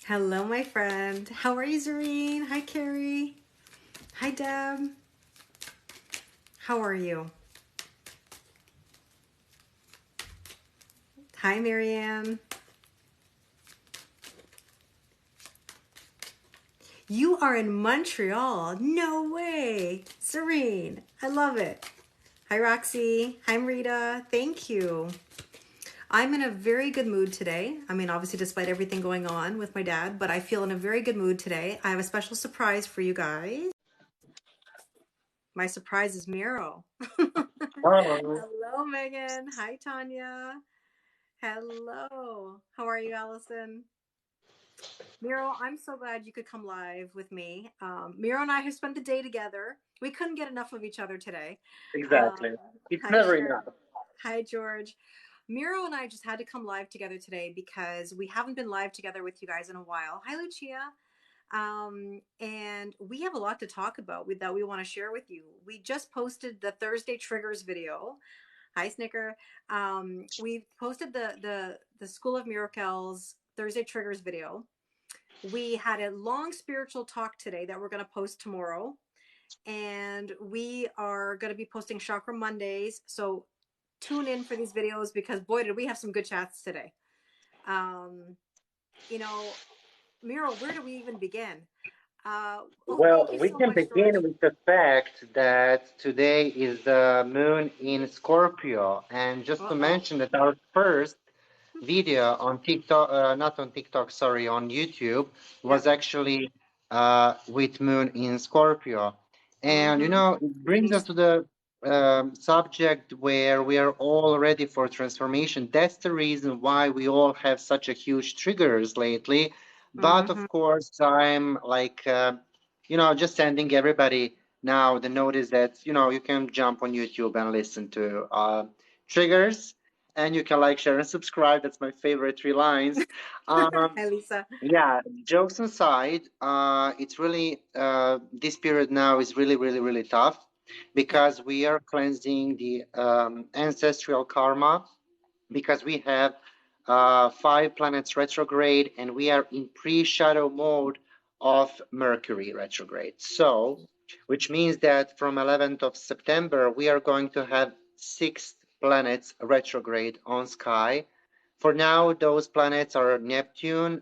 Hello, my friend. How are you, Zareen? Hi, Carrie. Hi, Deb. How are you? Hi, Marianne. You are in Montreal. No way. Serene. I love it. Hi, Roxy. Hi, Rita. Thank you. I'm in a very good mood today. I mean, obviously, despite everything going on with my dad, but I feel in a very good mood today. I have a special surprise for you guys. My surprise is Miro. Oh, Hello, Megan. Hi, Tanya. Hello. How are you, Allison? Miro, I'm so glad you could come live with me. Miro and I have spent the day together. We couldn't get enough of each other today. Um, exactly. It's Hi, never Sharon. enough. Hi, George. Miro and I just had to come live together today because we haven't been live together with you guys in a while. Hi, Lucia. And we have a lot to talk about that we want to share with you. We just posted the Thursday Triggers video. Hi, Snicker. We posted the School of Miracles Thursday Triggers video. We had a long spiritual talk today that we're going to post tomorrow, and we are going to be posting Chakra Mondays. So tune in for these videos because boy, did we have some good chats today. Um, you know, Miro, where do we even begin? Oh, Well, thank you we so can much, begin George. with the fact that today is the moon in Scorpio. And just Uh to oh. mention that our first video on TikTok, not on TikTok, sorry, on YouTube, Yeah. was actually with moon in Scorpio. And, Mm-hmm. it brings us Ladies. to the subject where we are all ready for transformation. That's the reason why we all have such a huge triggers lately. But Mm-hmm. of course, I'm like, just sending everybody now the notice that, you can jump on YouTube and listen to triggers, and you can like, share, and subscribe. That's my favorite three lines. Um, Hi, Lisa. yeah, jokes aside, it's really this period now is really, really, really tough Yeah. because we are cleansing the ancestral karma because we have five planets retrograde and we are in pre-shadow mode of Mercury retrograde. So, which means that from 11th of September, we are going to have six planets retrograde on sky. For now, those planets are Neptune,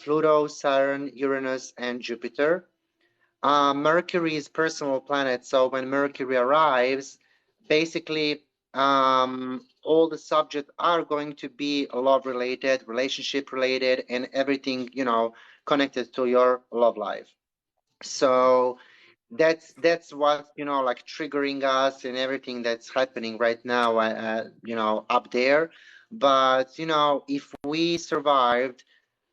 Pluto, Saturn, Uranus, and Jupiter. Mercury is personal planet, so when Mercury arrives, basically all the subjects are going to be love related, relationship related, and everything connected to your love life. So that's what like triggering us and everything that's happening right now, up there. But if we survived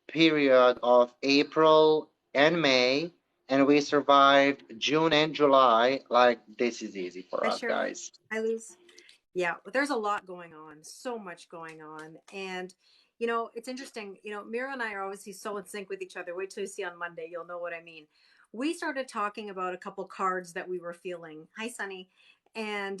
period of April and May, and we survived June and July. Like, this is easy for Hi, us, Shirley. guys. Hi, Luz. Yeah, there's a lot going on, so much going on. And, it's interesting. Mira and I are obviously so in sync with each other. Wait till you see on Monday, you'll know what I mean. We started talking about a couple cards that we were feeling. Hi, Sunny. And,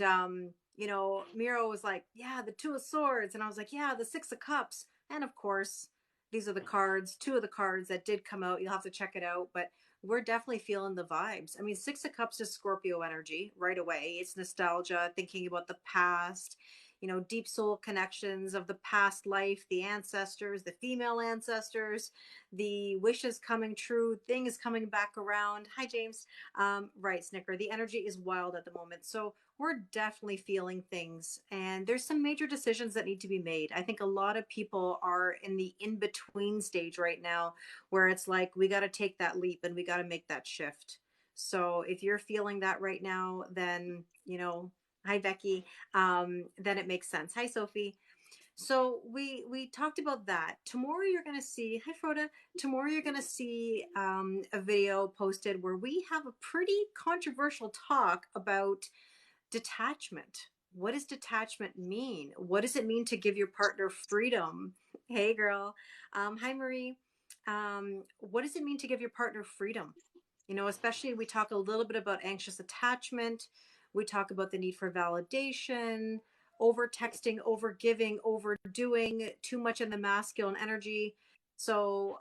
Miro was like, yeah, the Two of Swords. And I was like, yeah, the Six of Cups. And of course, these are the cards, two of the cards that did come out. You'll have to check it out. But we're definitely feeling the vibes. I mean, Six of Cups is Scorpio energy right away. It's nostalgia, thinking about the past, deep soul connections of the past life, the ancestors, the female ancestors, the wishes coming true, things coming back around. Hi, James. Right, Snicker. The energy is wild at the moment. So we're definitely feeling things. And there's some major decisions that need to be made. I think a lot of people are in the in between stage right now where it's like we got to take that leap and we got to make that shift. So if you're feeling that right now, then hi Becky, then it makes sense. Hi Sophie. So we talked about that. Tomorrow you're gonna see. Hi Froda. Tomorrow you're gonna see a video posted where we have a pretty controversial talk about detachment. What does detachment mean? What does it mean to give your partner freedom? Hey, girl. Hi, Marie. What does it mean to give your partner freedom? Especially we talk a little bit about anxious attachment. We talk about the need for validation, over texting, over giving, overdoing, too much in the masculine energy. So,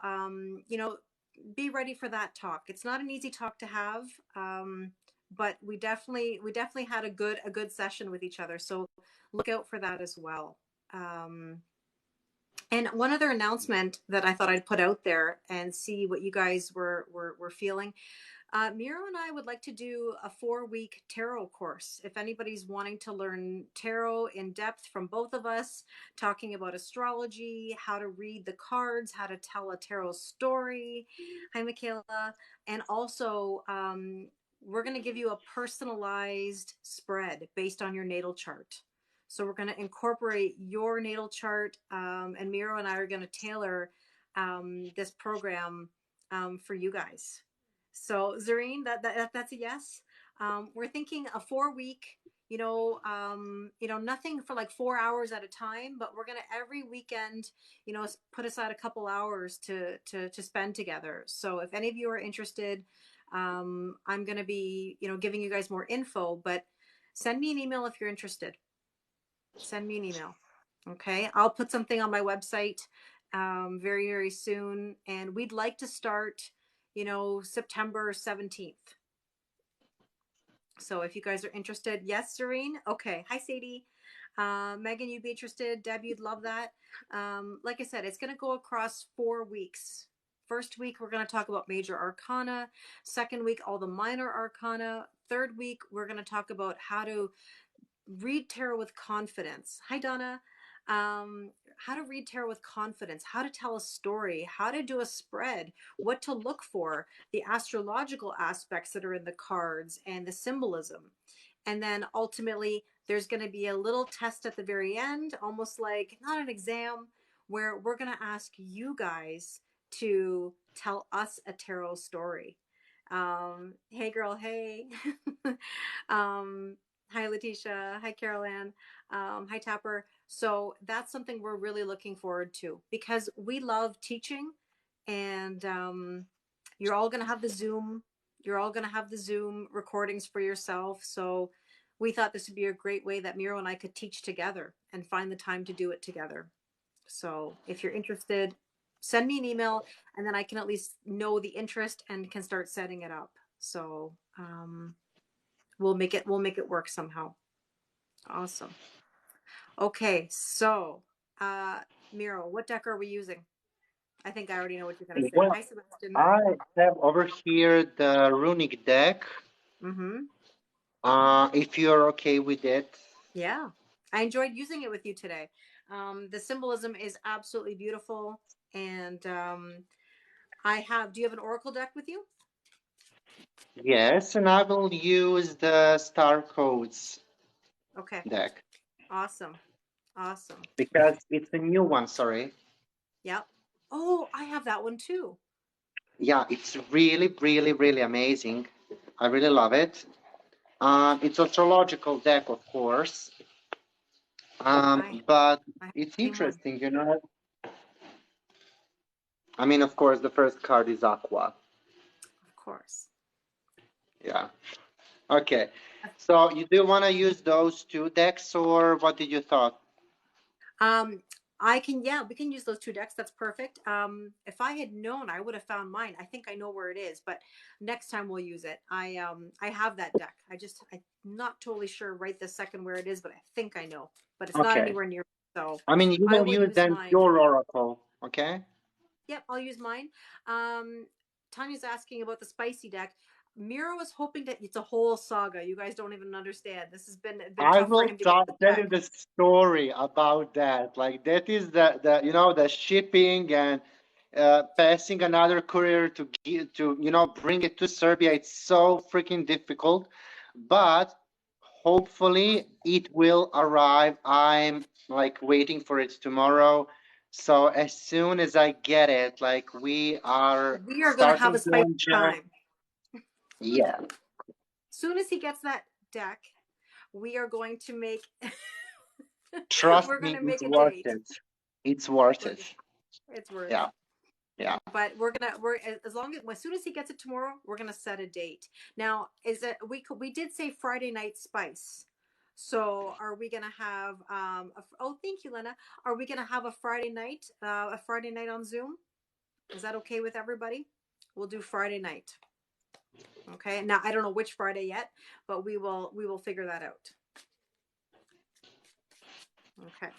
be ready for that talk. It's not an easy talk to have, but we definitely had a good session with each other. So look out for that as well. Um, and one other announcement that I thought I'd put out there and see what you guys were feeling. Miro and I would like to do a 4-week tarot course. If anybody's wanting to learn tarot in depth from both of us, talking about astrology, how to read the cards, how to tell a tarot story. Hi, Michaela. And also, we're going to give you a personalized spread based on your natal chart. So we're going to incorporate your natal chart, and Miro and I are going to tailor this program for you guys. So Zareen, that's a yes. We're thinking a 4-week, nothing for like 4 hours at a time, but we're gonna every weekend, put aside a couple hours to spend together. So if any of you are interested, I'm gonna be, giving you guys more info, but send me an email if you're interested. Send me an email. Okay, I'll put something on my website very, very soon, and we'd like to start, September 17th. So if you guys are interested, yes, Serene. Okay, hi Sadie. Megan, you'd be interested. Deb, you'd love that. Like I said, it's going to go across 4 weeks. First week, we're going to talk about major arcana. Second week, all the minor arcana. Third week, we're going to talk about how to read tarot with confidence. Hi, Donna. How to read tarot with confidence, how to tell a story, how to do a spread, what to look for, the astrological aspects that are in the cards, and the symbolism. And then ultimately, there's going to be a little test at the very end, almost like not an exam, where we're going to ask you guys to tell us a tarot story. Hey, girl, hey. um, Hi, Letitia. Hi, Carol Ann. Hi, Tapper. So that's something we're really looking forward to because we love teaching, and you're all going to have the Zoom. You're all going to have the Zoom recordings for yourself. So we thought this would be a great way that Miro and I could teach together and find the time to do it together. So if you're interested, send me an email, and then I can at least know the interest and can start setting it up. So we'll make it work somehow. Awesome. Okay, so Miro, what deck are we using? I think I already know what you're gonna say. Well, Hi, Sebastian. I have over here the runic deck. Mm-hmm. If you're okay with it. Yeah, I enjoyed using it with you today. The symbolism is absolutely beautiful, and I have. Do you have an oracle deck with you? Yes, and I will use the star codes Okay, deck awesome, awesome. because it's a new one, sorry. Yep. Oh, I have that one too. Yeah, it's really, really, really amazing. I really love it. It's astrological deck, of course, I but I have it's the same one. interesting, you know. I mean, of course, the first card is Aqua. Of course. Yeah. Okay. So you do want to use those two decks, or what did you thought? Um, yeah, we can use those two decks. That's perfect. If I had known, I would have found mine. I think I know where it is, but next time we'll use it. I have that deck. I'm not totally sure right this second where it is, but I think I know. But it's not Okay. anywhere near. So I mean, you I will will use use then mine. your oracle, okay? Yep, I'll use mine. Um, Tanya's asking about the spicy deck. Miro is hoping that it's a whole saga. You guys don't even understand. This has been I tough for will him to get the tell you deck. the story about that. Like that is the the shipping and passing another courier to bring it to Serbia. It's so freaking difficult, but hopefully it will arrive. I'm like waiting for it tomorrow. So as soon as I get it, like we are We are going to have starting a spicy Georgia. time. Yeah, Soon as he gets that deck, we are going to make trust we're going me, to it's make a worth date. it. It's worth We're, it. it's worth Yeah, it. yeah. But we're as long as soon as he gets it tomorrow, we're going to set a date. Now, is it we did say Friday night spice. So are we going to have oh, thank you, Lena. Are we going to have a Friday night on Zoom? Is that okay with everybody? We'll do Friday night. Okay. Now I don't know which Friday yet, but we will figure that out. Okay.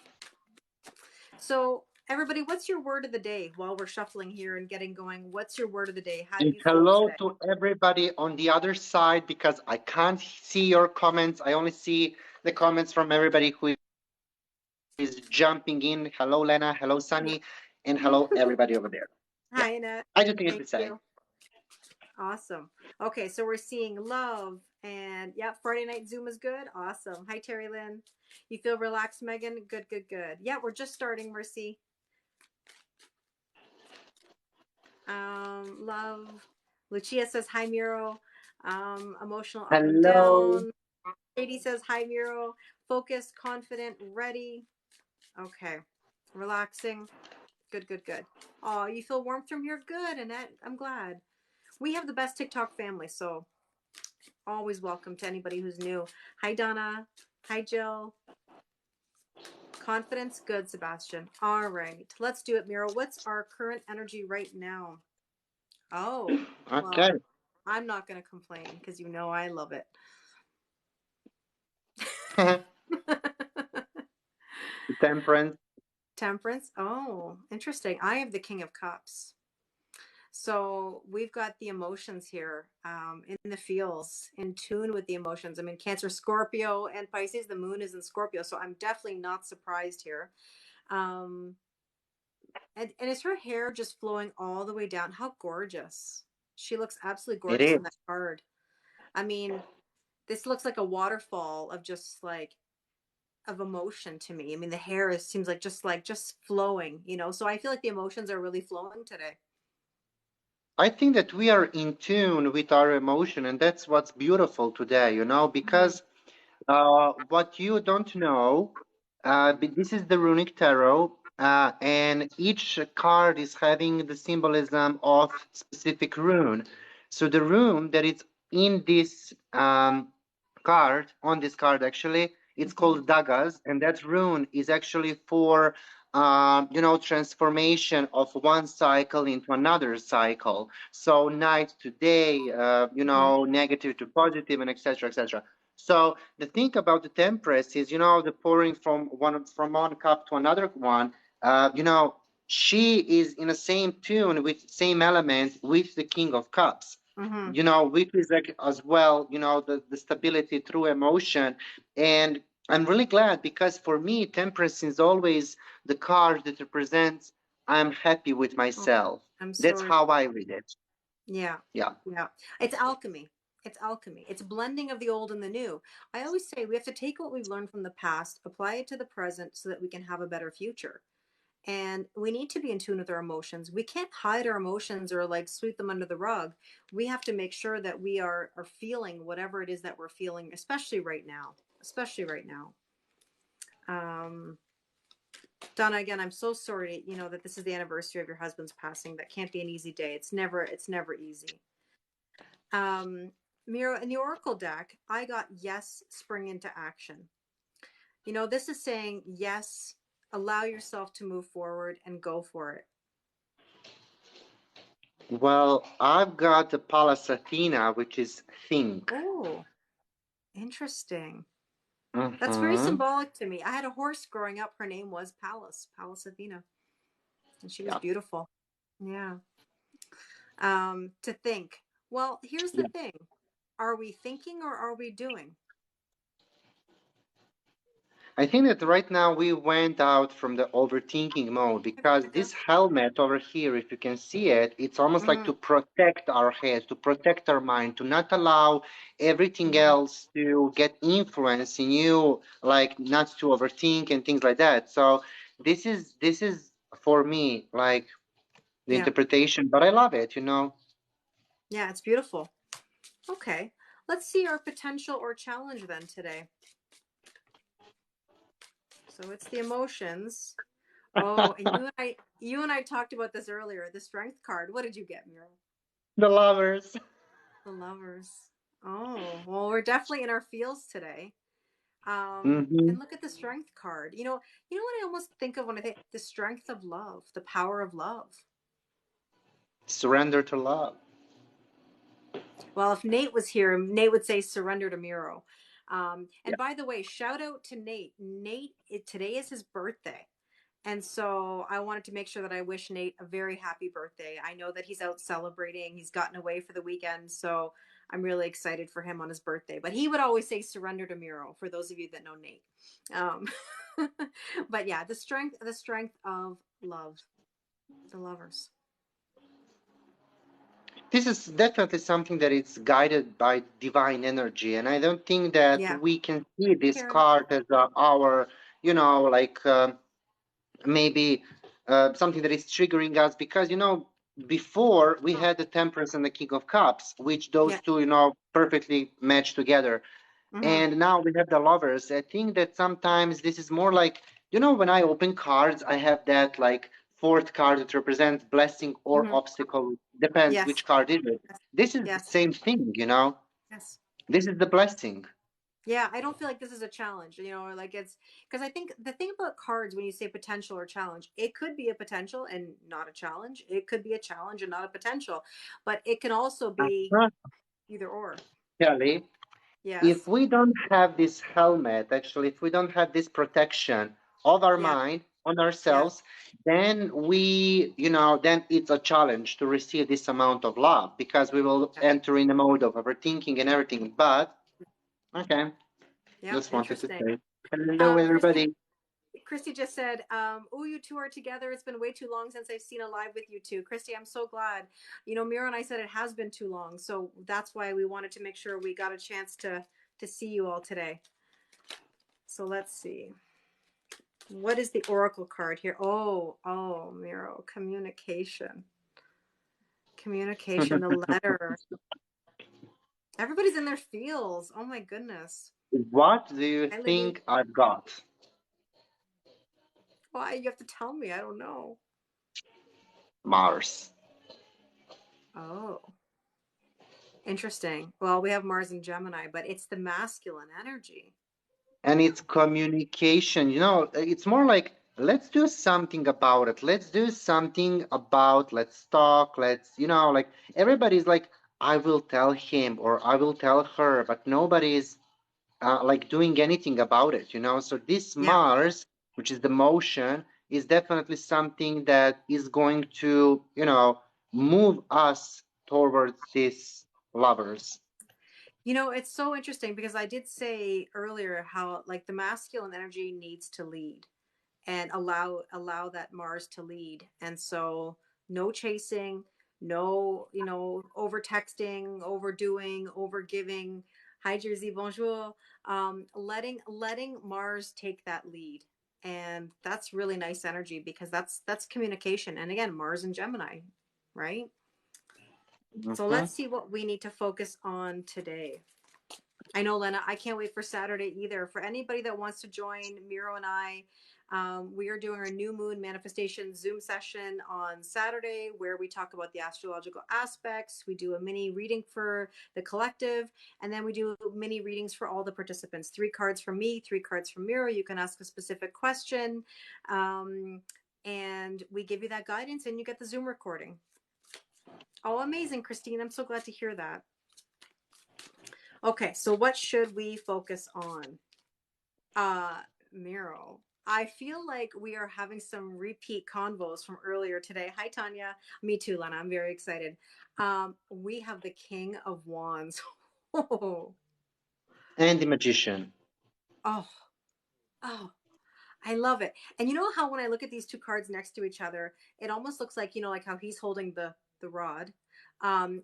So everybody, what's your word of the day while we're shuffling here and getting going? What's your word of the day? How do And you feel hello today? to everybody on the other side because I can't see your comments. I only see the comments from everybody who is jumping in. Hello, Lena. Hello, Sunny. And hello, everybody over there. Yeah, Hi, Annette. I just needed to Thank say. you. Awesome. Okay, so we're seeing love and yeah, Friday night Zoom is good. Awesome. Hi, Terry Lynn. You feel relaxed, Megan? Good, good, good. Yeah, we're just starting, Mercy. Love. Lucia says hi, Miro. Emotional up and Hello. down. Katie says hi, Miro. Focused, confident, ready. Okay. Relaxing. Good, good, good. Oh, you feel warmth from here? Good, Annette. I'm glad. We have the best TikTok family, so always welcome to anybody who's new. Hi, Donna. Hi, Jill. Confidence. Good, Sebastian. All right. Let's do it, Miro. What's our current energy right now? Oh, Okay. well, I'm not going to complain because you know I love it. Temperance. Temperance. Oh, interesting. I have the King of Cups. So we've got the emotions here in the feels, in tune with the emotions. I mean, Cancer, Scorpio, and Pisces, the moon is in Scorpio. So I'm definitely not surprised here. Um, and is her hair just flowing all the way down? How gorgeous. She looks absolutely It gorgeous is. in that card. I mean, this looks like a waterfall of just like of emotion to me. I mean, the hair seems like just flowing, you know. So I feel like the emotions are really flowing today. I think that we are in tune with our emotion, and that's what's beautiful today, Mm-hmm. because what you don't know, this is the runic tarot, and each card is having the symbolism of specific rune. So the rune that is in this card, on this card actually, it's Mm-hmm. called dagas, and that rune is actually for transformation of one cycle into another cycle. So night to day, Mm-hmm. negative to positive, and etc. etc. So the thing about the Tempress is, the pouring from one cup to another one. She is in the same tune with same element with the King of Cups. Mm-hmm. Which is like as well, the stability through emotion. And I'm really glad because for me, Temperance is always the card that represents I'm happy with Oh, myself. I'm That's sorry. how I read it. Yeah. Yeah. Yeah. It's alchemy. It's alchemy. It's blending of the old and the new. I always say we have to take what we've learned from the past, apply it to the present so that we can have a better future. And we need to be in tune with our emotions. We can't hide our emotions or like sweep them under the rug. We have to make sure that we are feeling whatever it is that we're feeling, especially right now. Especially right now. Um, Donna, again, I'm so sorry, that this is the anniversary of your husband's passing. That can't be an easy day. It's never easy. Um, Miro, in the Oracle deck, I got yes, spring into action. This is saying yes, allow yourself to move forward and go for it. Well, I've got the Pallas Athena, which is think. Oh, interesting. That's very Mm-hmm. symbolic to me. I had a horse growing up. Her name was Pallas Athena, and she was Yeah. beautiful. Yeah. To think. Well, here's the Yeah. thing. Are we thinking or are we doing? I think that right now we went out from the overthinking mode Hi, because Veronica. this helmet over here, if you can see it, it's almost like Mm-hmm. to protect our head, to protect our mind, to not allow everything Mm-hmm. else to get influence in you, like not to overthink and things like that. So this is for me like the Yeah. interpretation, but I love it. Yeah, it's beautiful. Okay. Let's see our potential or challenge then today. So it's the emotions. Oh, and you and I talked about this earlier. The strength card. What did you get, Miro? The lovers. The lovers. Oh, well, we're definitely in our feels today. Hmm. And look at the strength card. You know what I almost think of when I think the strength of love, the power of love. Surrender to love. Well, if Nate was here, Nate would say surrender to Miro. And by the way, shout out to Nate. Today is his birthday. And so I wanted to make sure that I wish Nate a very happy birthday. I know that he's out celebrating. He's gotten away for the weekend. So I'm really excited for him on his birthday. But he would always say surrender to Miro, for those of you that know Nate. Um, but yeah, the strength of love, the lovers. This is definitely something that is guided by divine energy, and I don't think that Yeah. we can see this Karen. card as our, like maybe something that is triggering us because before we Oh, had the Temperance and the King of Cups, which those yeah. two perfectly match together, Mm-hmm. and now we have the Lovers. I think that sometimes this is more like when I open cards, I have that like fourth card that represents blessing or Mm-hmm. obstacle, depends Yes. which card it is. Yes. This is the Yes. same thing. Yes. This is the blessing. Yeah, I don't feel like this is a challenge, or like it's because I think the thing about cards when you say potential or challenge, it could be a potential and not a challenge. It could be a challenge and not a potential, but it can also be Uh-huh. either or. Kelly, if Yes. we don't have this helmet, actually, if we don't have this protection of our Yeah. mind on Yeah. ourselves, then then it's a challenge to receive this amount of love because we will Yeah. enter in a mode of overthinking and everything. But, okay, Yeah. just wanted to Interesting. say hello, Christy everybody. Christy just said, "Oh, you two are together. It's been way too long since I've seen a live with you two." Christy, I'm so glad. Mira and I said it has been too long, so that's why we wanted to make sure we got a chance to see you all today. So let's see. What is the oracle card here? Oh, Miro, communication. Communication, the letter. Everybody's in their feels. Oh my goodness. What do you Hi, Libby. think I've got? Why? You have to tell me. I don't know. Mars. Oh, interesting. Well, we have Mars and Gemini, but it's the masculine energy. And it's communication. It's more like let's do something about it. Let's do something about, let's talk, like everybody's like, I will tell him or I will tell her, but nobody's like doing anything about it. So this Yeah. Mars, which is the motion, is definitely something that is going to move us towards these lovers. It's so interesting because I did say earlier how like the masculine energy needs to lead and allow that Mars to lead. And so no chasing, no, over texting, overdoing, over giving. Hi Jersey, bonjour. Letting Mars take that lead. And that's really nice energy because that's communication. And again, Mars and Gemini, right? So Mhm. let's see what we need to focus on today. I know, Lena, I can't wait for Saturday either. For anybody that wants to join Miro and I, we are doing our new moon manifestation Zoom session on Saturday where we talk about the astrological aspects. We do a mini reading for the collective, and then we do mini readings for all the participants. 3 cards from me, 3 cards from Miro. You can ask a specific question, and we give you that guidance, and you get the Zoom recording. Oh, amazing, Christine. I'm so glad to hear that. Okay, so what should we focus on? Miro. I feel like we are having some repeat convos from earlier today. Hi, Tanya. Me too, Lena. I'm very excited. We have the King of Wands. Oh, And the magician. oh, oh. I love it. And you know how when I look at these two cards next to each other, it almost looks like, like how he's holding the rod. And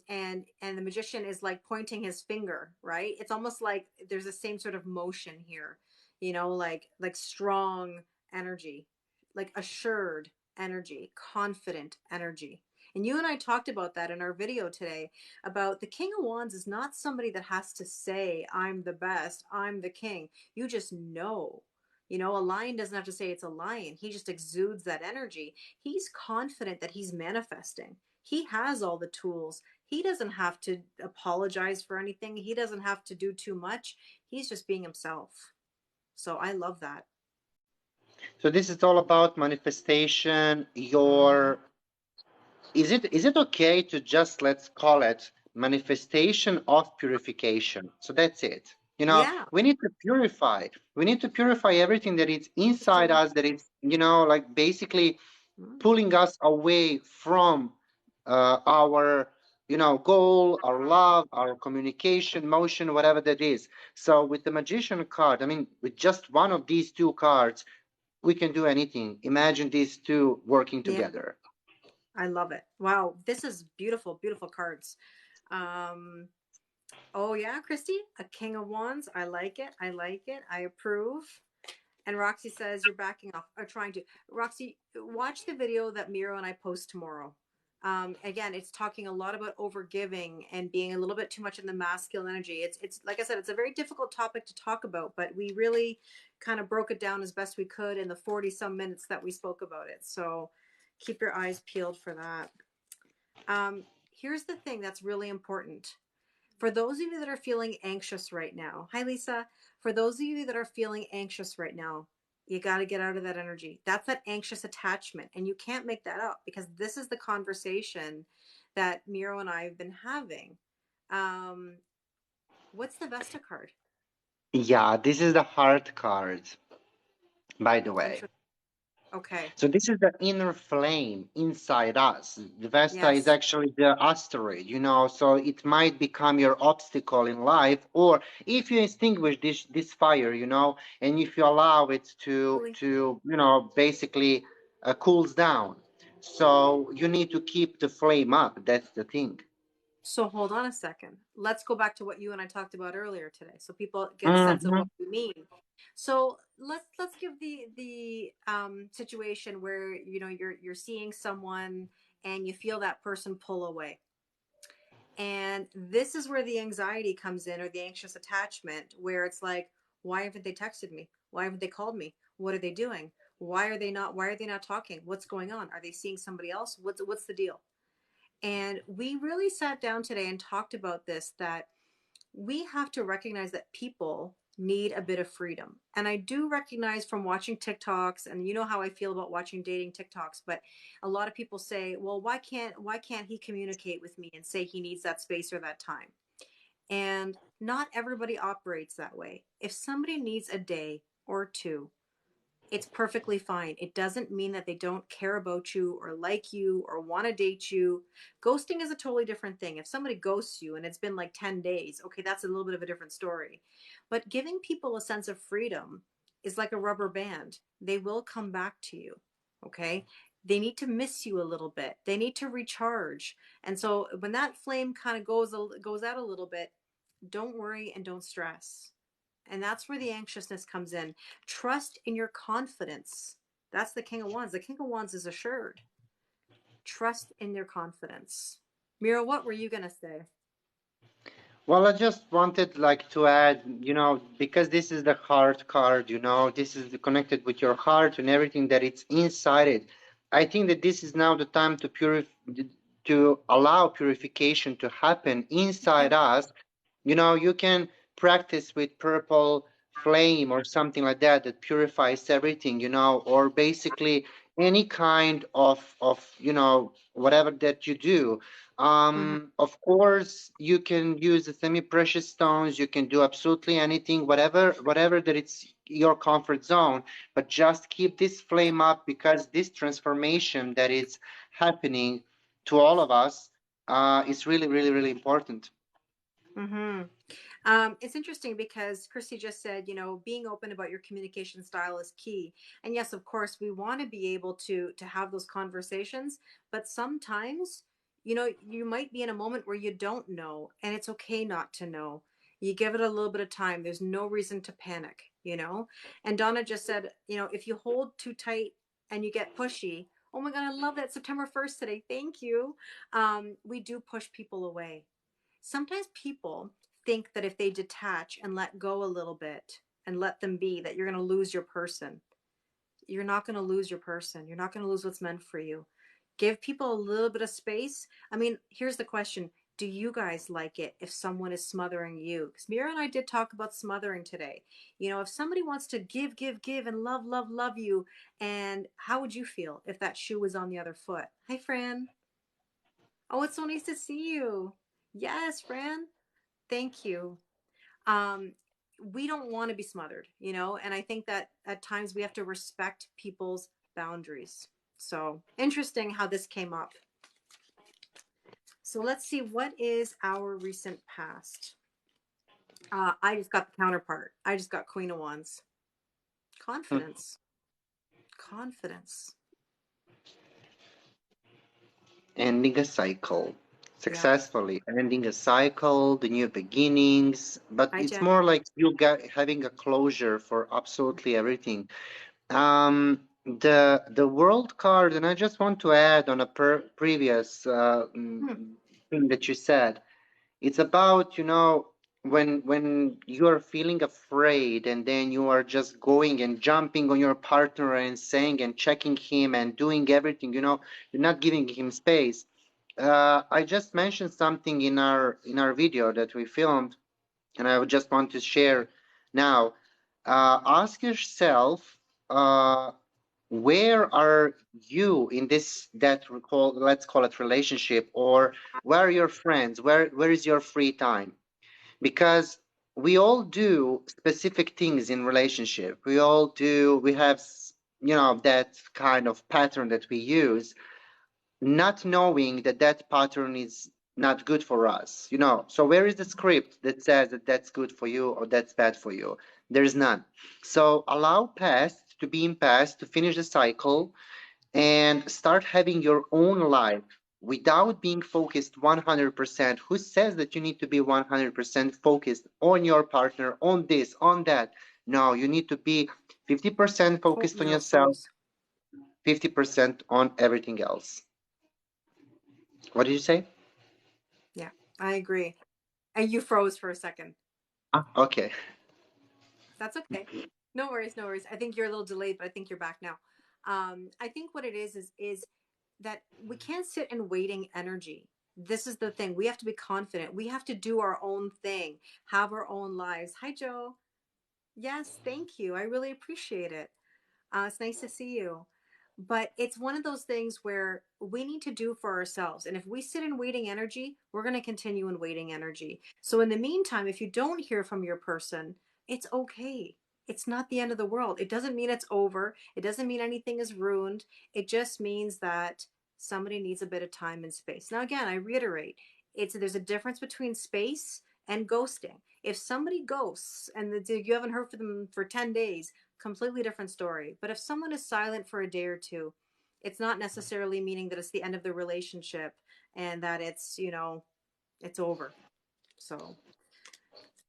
the magician is like pointing his finger, right? It's almost like there's the same sort of motion here, like strong energy, like assured energy, confident energy. And you and I talked about that in our video today about the King of Wands is not somebody that has to say, I'm the best, I'm the king. You just know. A lion doesn't have to say it's a lion. He just exudes that energy. He's confident that he's manifesting. He has all the tools. He doesn't have to apologize for anything. He doesn't have to do too much. He's just being himself. So I love that. So this is all about manifestation, Mm-hmm. your is it okay to just, let's call it, manifestation of purification? So that's it. Yeah. We need to purify. We need to purify everything that is inside Interesting. us, that is, like basically Mm, pulling us away from our, goal, our love, our communication, motion, whatever that is. So with the magician card, I mean, with just one of these two cards, we can do anything. Imagine these two working yeah. together. I love it. Wow. This is beautiful, beautiful cards. Um, oh yeah, Christy, a king of wands. I like it. I like it. I approve. And Roxy says you're backing off or trying to. Roxy, watch the video that Miro and I post tomorrow. Again, it's talking a lot about overgiving and being a little bit too much in the masculine energy. It's like I said, it's a very difficult topic to talk about, but we really kind of broke it down as best we could in the 40 some minutes that we spoke about it. So keep your eyes peeled for that. Here's the thing that's really important. For those of you that are feeling anxious right now, hi Lisa. For those of you that are feeling anxious right now, you got to get out of that energy. That's that anxious attachment. And you can't make that up because this is the conversation that Miro and I have been having. Um, what's the Vesta card? Yeah, this is the heart card, by the way. Interesting. Okay. So this is the inner flame inside us. The Vesta is Yes. actually the asteroid, so it might become your obstacle in life, or if you extinguish this fire, and if you allow it to Really? to basically cools down. So you need to keep the flame up. That's the thing. So hold on a second. Let's go back to what you and I talked about earlier today, so people get a sense of Hmm. what we mean. So let's give the situation where you're seeing someone and you feel that person pull away, and this is where the anxiety comes in or the anxious attachment, where it's like, why haven't they texted me? Why haven't they called me? What are they doing? Why are they not? Why are they not talking? What's going on? Are they seeing somebody else? What's the deal? And we really sat down today and talked about this, that we have to recognize that people need a bit of freedom. And I do recognize from watching TikToks, and you know how I feel about watching dating TikToks, but a lot of people say, well, why can't he communicate with me and say he needs that space or that time? And not everybody operates that way. If somebody needs a day or two, it's perfectly fine. It doesn't mean that they don't care about you or like you or want to date you. Ghosting is a totally different thing. If somebody ghosts you and it's been like 10 days, okay, that's a little bit of a different story. But giving people a sense of freedom is like a rubber band. They will come back to you, okay? They need to miss you a little bit. They need to recharge. And so when that flame kind of goes out a little bit, don't worry and don't stress. And that's where the anxiousness comes in. Trust in your confidence. That's the King of Wands. The King of Wands is assured. Trust in their confidence. Mira, what were you going to say? Well, I just wanted like to add, because this is the heart card, this is connected with your heart and everything that it's inside it. I think that this is now the time to allow purification to happen Yeah. inside us. You can practice with purple flame or something like that purifies everything, or basically any kind of whatever that you do. Mm-hmm. Of course, you can use the semi-precious stones. You can do absolutely anything, whatever that it's your comfort zone. But just keep this flame up, because this transformation that is happening to all of us is really, really, really important. Mm-hmm. It's interesting because Christy just said, being open about your communication style is key. And yes, of course, we want to be able to have those conversations, but sometimes, you might be in a moment where you don't know, and it's okay not to know. You give it a little bit of time. There's no reason to panic. And Donna just said, if you hold too tight and you get pushy, oh my God, I love that September 1st today. Thank you. We do push people away. Sometimes people think that if they detach and let go a little bit and let them be, that you're going to lose your person. You're not going to lose your person. You're not going to lose what's meant for you. Give people a little bit of space. I mean, here's the question. Do you guys like it if someone is smothering you? Because Mira and I did talk about smothering today. If somebody wants to give, give, give, and love, love, love you, and how would you feel if that shoe was on the other foot? Hi, Fran. Oh, it's so nice to see you. Yes, Fran. Thank you. Um, we don't want to be smothered, you know, and I think that at times we have to respect people's boundaries. So interesting how this came up. So let's see, what is our recent past? I just got the counterpart. I just got Queen of Wands. Confidence. Confidence. Ending a cycle. Yeah. Successfully ending a cycle, the new beginnings, but Hi, it's Jen. more like you got having a closure for absolutely everything. The world card, and I just want to add on a previous Hmm. thing that you said. It's about, when you're feeling afraid and then you are just going and jumping on your partner and saying and checking him and doing everything, you're not giving him space. I just mentioned something in our video that we filmed, and I would just want to share now. Ask yourself, where are you in this that recall let's call it relationship, or where are your friends? Where is your free time? Because we all do specific things in relationship. We have that kind of pattern that we use, not knowing that that pattern is not good for us. So where is the script that says that that's good for you or that's bad for you? There is none. So allow past to be in past, to finish the cycle, and start having your own life without being focused 100%. Who says that you need to be 100% focused on your partner, on this, on that? No, you need to be 50% Oh, focused on Miro yourself, froze. 50% on everything else. What did you say? Yeah, I agree. And you froze for a second. Ah, okay. That's okay. No worries, no worries. I think you're a little delayed, but I think you're back now. I think what it is that we can't sit in waiting energy. This is the thing. We have to be confident. We have to do our own thing, have our own lives. Hi, Joe. Yes, thank you. I really appreciate it. It's nice to see you. But it's one of those things where we need to do for ourselves. And if we sit in waiting energy, we're going to continue in waiting energy. So, in the meantime, if you don't hear from your person, it's okay. It's not the end of the world. It doesn't mean it's over. It doesn't mean anything is ruined. It just means that somebody needs a bit of time and space. Now, again, I reiterate, there's a difference between space and ghosting. If somebody ghosts and you haven't heard from them for 10 days, completely different story. But if someone is silent for a day or two, it's not necessarily meaning that it's the end of the relationship and that it's over. So,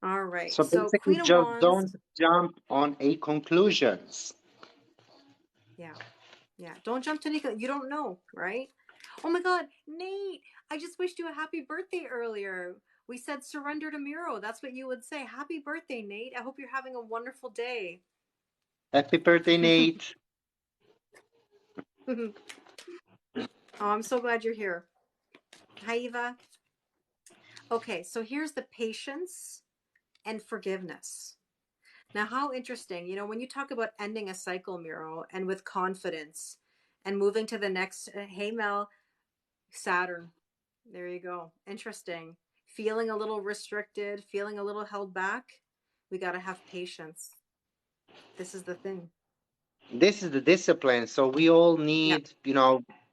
all right. So So, basically, Queen of just Wands. don't jump on a conclusions. Yeah. Yeah. Don't jump to any, you don't know, right? Oh my God, Nate, I just wished you a happy birthday earlier. We said surrender to Miro. That's what you would say. Happy birthday, Nate. I hope you're having a wonderful day. Happy birthday, Nate. Oh, I'm so glad you're here. Hi, Eva. Okay, so here's the patience and forgiveness. Now, how interesting, when you talk about ending a cycle, Miro, and with confidence and moving to the next, hey, Mel, Saturn. There you go. Interesting. Feeling a little restricted, feeling a little held back. We got to have patience. This is the thing. This is the discipline. So we all Yeah. need,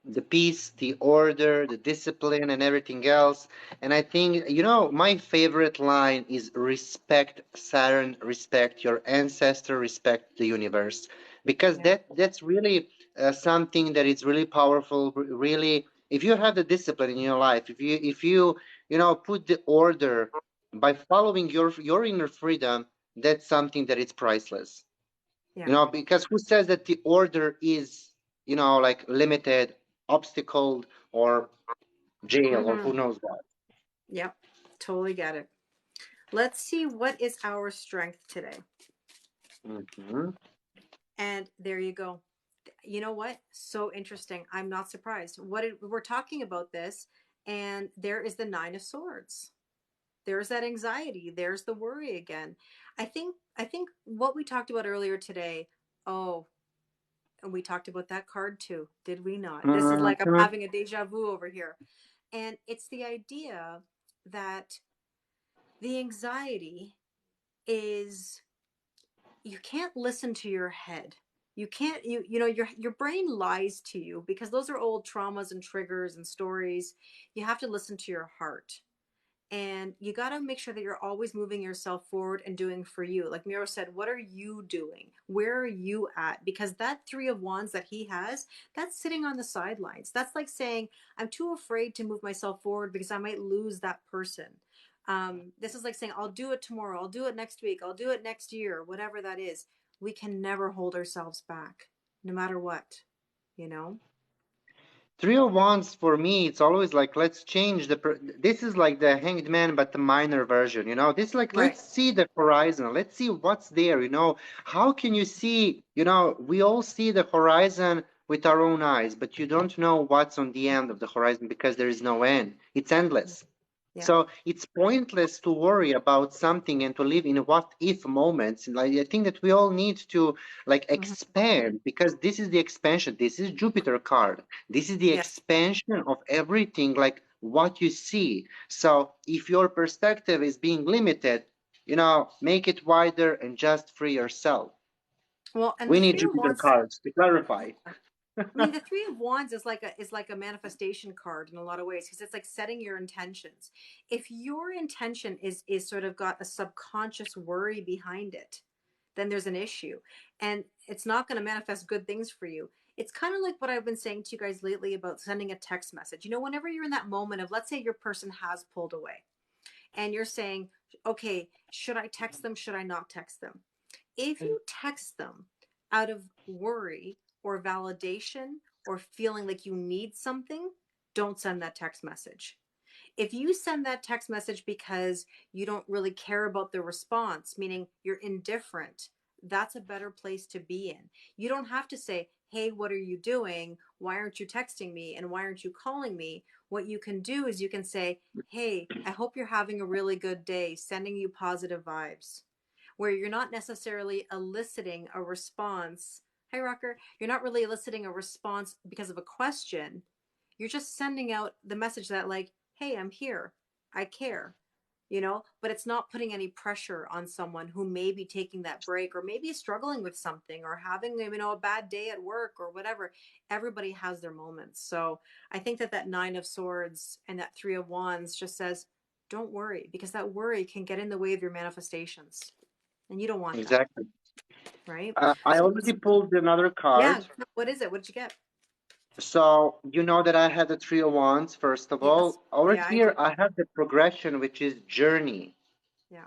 the peace, the order, the discipline, and everything else. And I think, my favorite line is respect Saturn, respect your ancestor, respect the universe, because Yeah. that's really something that is really powerful. Really, if you have the discipline in your life, if you put the order by following your inner freedom, that's something that is priceless. Yeah. Because who says that the order is, like limited, obstacled, or jail, or Mm-hmm. who knows what? Yep. Totally get it. Let's see what is our strength today. Hmm. And there you go. You know what? So interesting. I'm not surprised. We're talking about this, and there is the Nine of Swords. There's that anxiety. There's the worry again. I think what we talked about earlier today. Oh, and we talked about that card too, did we not? This is like I'm Hmm. having a deja vu over here. And it's the idea that the anxiety is, you can't listen to your head. You can't, you know, your brain lies to you because those are old traumas and triggers and stories. You have to listen to your heart. And you got to make sure that you're always moving yourself forward and doing for you. Like Miro said, what are you doing? Where are you at? Because that three of wands that he has, that's sitting on the sidelines. That's like saying, I'm too afraid to move myself forward because I might lose that person. This is like saying, I'll do it tomorrow. I'll do it next week. I'll do it next year, whatever that is. We can never hold ourselves back, no matter what, you know? Three of Wands for me, it's always like let's change this is like the Hanged Man, but the minor version. This is like Right. let's see the horizon. Let's see what's there. How can you see? We all see the horizon with our own eyes, but you don't know what's on the end of the horizon because there is no end. It's endless. Yeah. So it's pointless to worry about something and to live in what if moments. Like I think that we all need to like Mhm. expand because this is the expansion. This is Jupiter card. This is the Yeah. expansion of everything, like what you see. So if your perspective is being limited, make it wider and just free yourself. Well, and the We need three of Jupiter wands, cards to clarify. I mean, the Three of Wands is like a manifestation card in a lot of ways because it's like setting your intentions. If your intention is sort of got a subconscious worry behind it, then there's an issue, and it's not going to manifest good things for you. It's kind of like what I've been saying to you guys lately about sending a text message. Whenever you're in that moment of, let's say your person has pulled away, and you're saying, okay, should I text them? Should I not text them? If you text them out of worry or validation or feeling like you need something, don't send that text message. If you send that text message because you don't really care about the response, meaning you're indifferent, that's a better place to be in. You don't have to say, hey, what are you doing? Why aren't you texting me? And why aren't you calling me? What you can do is you can say, hey, I hope you're having a really good day, sending you positive vibes, where you're not necessarily eliciting a response. Hey, Rocker, you're not really eliciting a response because of a question. You're just sending out the message that, like, hey, I'm here. I care, but it's not putting any pressure on someone who may be taking that break or maybe is struggling with something or having, a bad day at work or whatever. Everybody has their moments. So I think that Nine of Swords and that Three of Wands just says, don't worry, because that worry can get in the way of your manifestations. And you don't want that, Exactly. right? I So, already pulled another yeah, card. what is it? What did you get? So you know that I had the three of wands, first of Yes. all. Over Yeah, I do. here, I have the progression, which is journey. Yeah.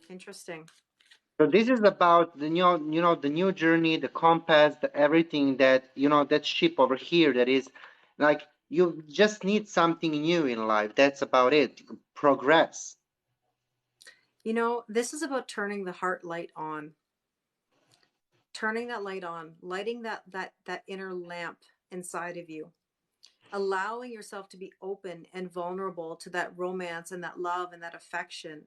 Interesting. So this is about the new journey, the compass, the everything that ship over here that is like you just need something new in life. That's about it. Progress. This is about turning the heart light on, turning that light on, lighting that inner lamp inside of you, allowing yourself to be open and vulnerable to that romance and that love and that affection.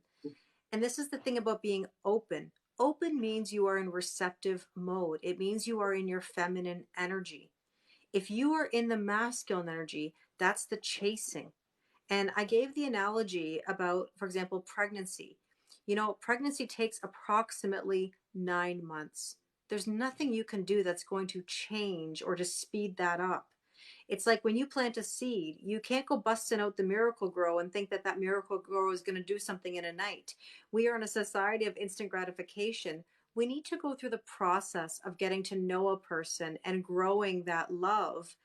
And this is the thing about being open. Open means you are in receptive mode. It means you are in your feminine energy. If you are in the masculine energy, that's the chasing. And I gave the analogy about, for example, pregnancy. Pregnancy takes approximately 9 months. There's nothing you can do that's going to change or to speed that up. It's like when you plant a seed, you can't go busting out the miracle grow and think that that miracle grow is going to do something in a night. We are in a society of instant gratification. We need to go through the process of getting to know a person and growing that love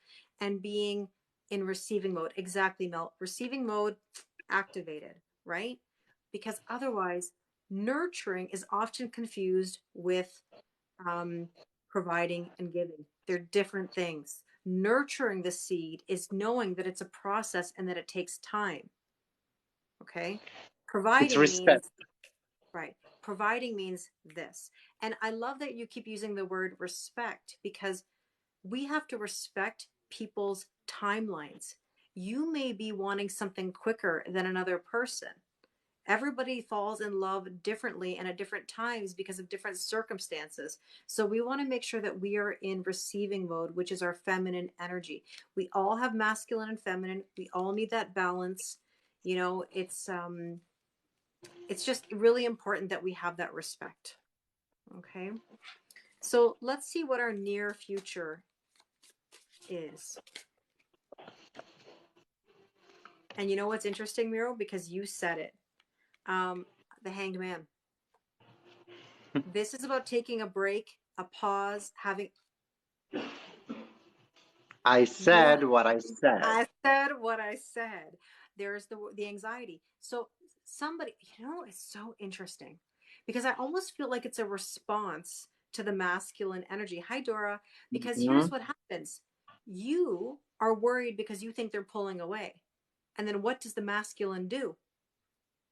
and being in receiving mode. Exactly, Mel. Receiving mode activated, right? Because otherwise, nurturing is often confused with um, providing and giving. They're different things. Nurturing the seed is knowing that it's a process and that it takes time. Okay. It's Providing respect. means, right. Providing means this. And I love that you keep using the word respect because we have to respect people's timelines. You may be wanting something quicker than another person. Everybody falls in love differently and at different times because of different circumstances. So we want to make sure that we are in receiving mode, which is our feminine energy. We all have masculine and feminine. We all need that balance. You know, it's just really important that we have that respect. Okay. So let's see what our near future is. And you know what's interesting, Miro? Because you said it. Um, the Hanged Man. This is about taking a break, a pause, having I you want said what I said. I said what I said. There's the anxiety. So somebody, you know, it's so interesting because I almost feel like it's a response to the masculine energy. Hi Dora, because here's Mhm. what happens. You are worried because you think they're pulling away. And then what does the masculine do?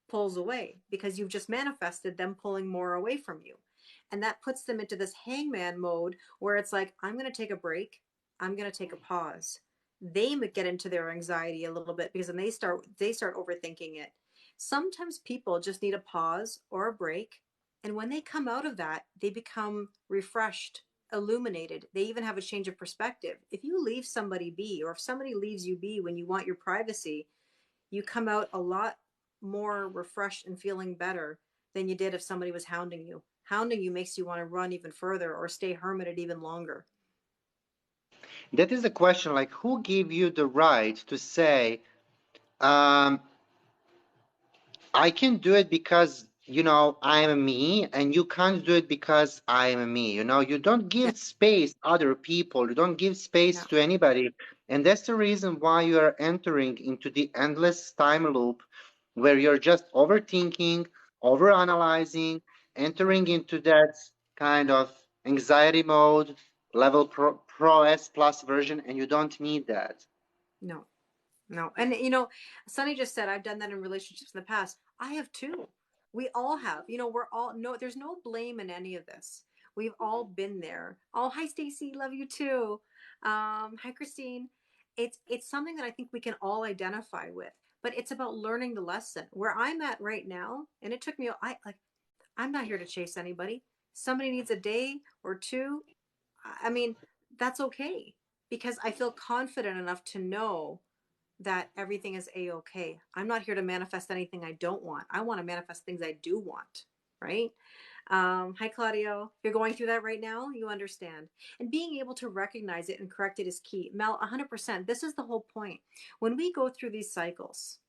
Pulls away because you've just manifested them pulling more away from you. And that puts them into this hangman mode where it's like, I'm going to take a break. I'm going to take a pause. They get into their anxiety a little bit because then they start overthinking it. Sometimes people just need a pause or a break. And when they come out of that, they become refreshed, illuminated. They even have a change of perspective. If you leave somebody be, or if somebody leaves you be when you want your privacy, you come out a lot more refreshed and feeling better than you did if somebody was hounding you. Hounding you makes you want to run even further or stay hermited even longer. That is the question, like, who gave you the right to say, um, I can do it because, I'm me, and you can't do it because I'm me. You don't Yeah, give space other people, you don't give space yeah, to anybody. And that's the reason why you are entering into the endless time loop where you're just overthinking, overanalyzing, yeah. entering into that kind of anxiety mode, level pro S plus version, and you don't need that. No, no. And you know, Sunny just said I've done that in relationships in the past. I have too. We all have. You know, we're all no. There's no blame in any of this. We've all been there. Oh, hi Stacy, love you too. Hi Christine. It's something that I think we can all identify with. But it's about learning the lesson. Where I'm at right now, and it took me. I'm not here to chase anybody. Somebody needs a day or two. I mean, that's okay because I feel confident enough to know that everything is a-okay. I'm not here to manifest anything I don't want. I want to manifest things I do want, right? Hi, Claudio. If you're going through that right now, you understand. And being able to recognize it and correct it is key. Mel, 100%. This is the whole point. When we go through these cycles,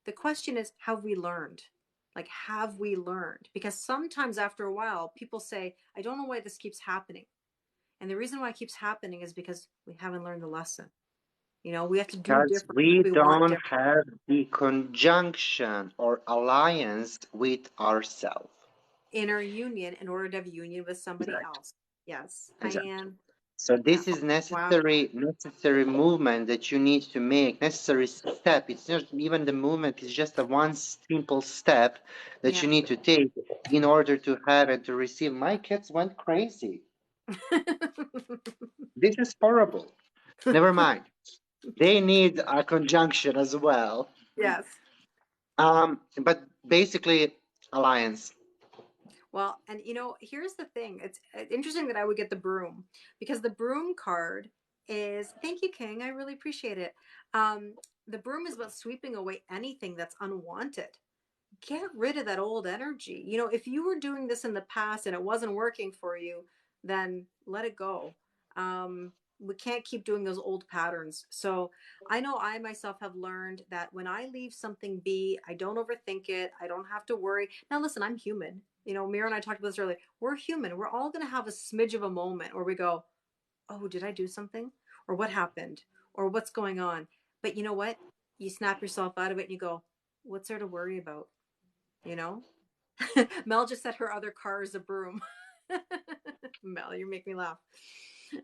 the question is, have we learned? Like, have we learned? Because sometimes after a while, people say, I don't know why this keeps happening. And the reason why it keeps happening is because we haven't learned the lesson. You know, we have to do Because different. we We want don't different. have the conjunction or alliance with ourselves. Inner union in order to have union with somebody Exactly. else. Yes. Hi, Exactly. Anne. So Yeah. this Oh, is wow. necessary movement that you need to make, necessary step. It's not even the movement, it's just a one simple step that Yeah. you need to take in order to have and to receive. My kids went crazy. This is horrible. Never mind. They need a conjunction as well. Yes. But basically, alliance. Well, and you know, here's the thing. It's interesting that I would get the broom because the broom card is, thank you, King. I really appreciate it. Um, the broom is about sweeping away anything that's unwanted. Get rid of that old energy. You know, if you were doing this in the past and it wasn't working for you, then let it go. We can't keep doing those old patterns. So I know I myself have learned that when I leave something be, I don't overthink it. I don't have to worry. Now, listen, I'm human. You know, Mira and I talked about this earlier. We're human. We're all going to have a smidge of a moment where we go, oh, did I do something? Or what happened? Or what's going on? But you know what? You snap yourself out of it and you go, what's there to worry about? You know? Mel just said her other car is a broom. Mel, you make me laugh.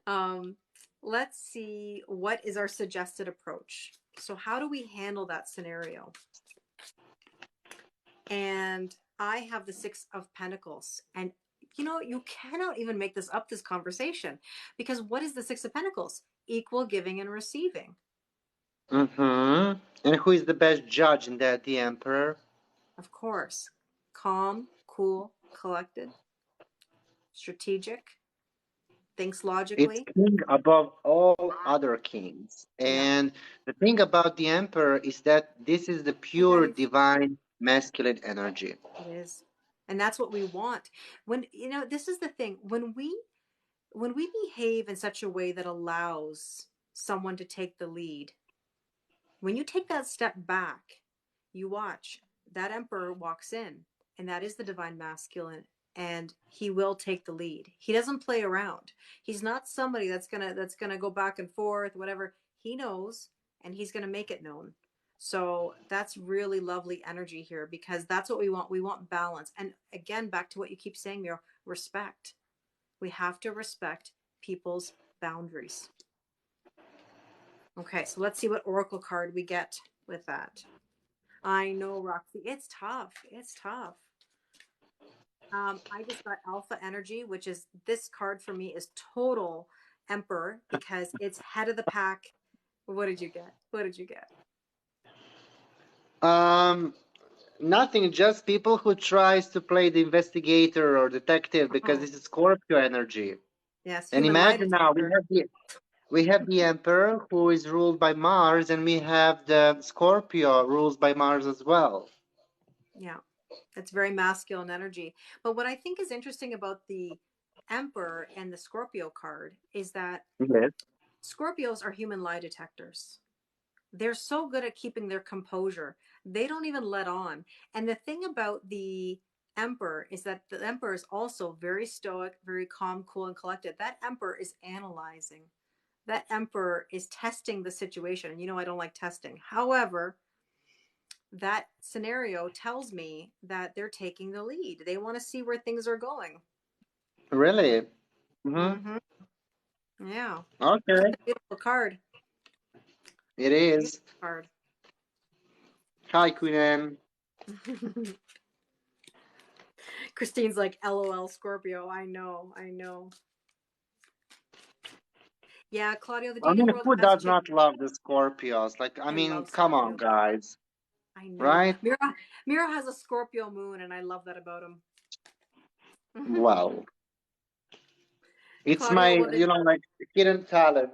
Um, let's see, what is our suggested approach? So, how do we handle that scenario? And I have the Six of Pentacles. And you know, you cannot even make this up, this conversation, because what is the Six of Pentacles? Equal giving and receiving. Mm-hmm. And who is the best judge in that? The emperor? Of course. Calm, cool, collected, strategic, thinks It's logically. king above all other kings. Yeah, And the thing about the emperor is that this is the you pure guys, divine masculine energy. it is. And that's what we want. When, this is the thing. When we behave in such a way that allows someone to take the lead, when you take that step back, you watch that emperor walks in, and that is the divine masculine, and he will take the lead. He doesn't play around. He's not somebody that's gonna go back and forth, whatever. He knows, and he's gonna make it known. So that's really lovely energy here because that's what we want. We want balance. And again, back to what you keep saying, Miro, respect. We have to respect people's boundaries. Okay, so let's see what oracle card we get with that. I know, Roxy. It's tough. It's tough. I just got Alpha Energy, which is this card for me is total Emperor because it's head of the pack. What did you get? What did you get? Um, Nothing, just people who tries to play the investigator or detective because Oh, this is Scorpio energy. yes, And human lie imagine now detector. we have the Emperor who is ruled by Mars, and we have the Scorpio rules by Mars as well. Yeah, it's very masculine energy. But what I think is interesting about the Emperor and the Scorpio card is that Yes. Scorpios are human lie detectors. They're so good at keeping their composure. They don't even let on. And the thing about the emperor is that the emperor is also very stoic, very calm, cool, and collected. That emperor is analyzing. That emperor is testing the situation. And I don't like testing. However, that scenario tells me that they're taking the lead. They want to see where things are going. Really? Mm-hmm. Mm-hmm. Yeah. Okay. Beautiful card. It Beautiful is. card. Hi, Queen Anne. Christine's like, LOL, Scorpio. I know. I know. Yeah, Claudio, the I dating mean, world who has does changed. not love the Scorpios? Like, I I mean, love come on, Scorpio. guys. I know. Right? Mira has a Scorpio moon, and I love that about him. Well, it's my, Claudio wanted. like hidden talent.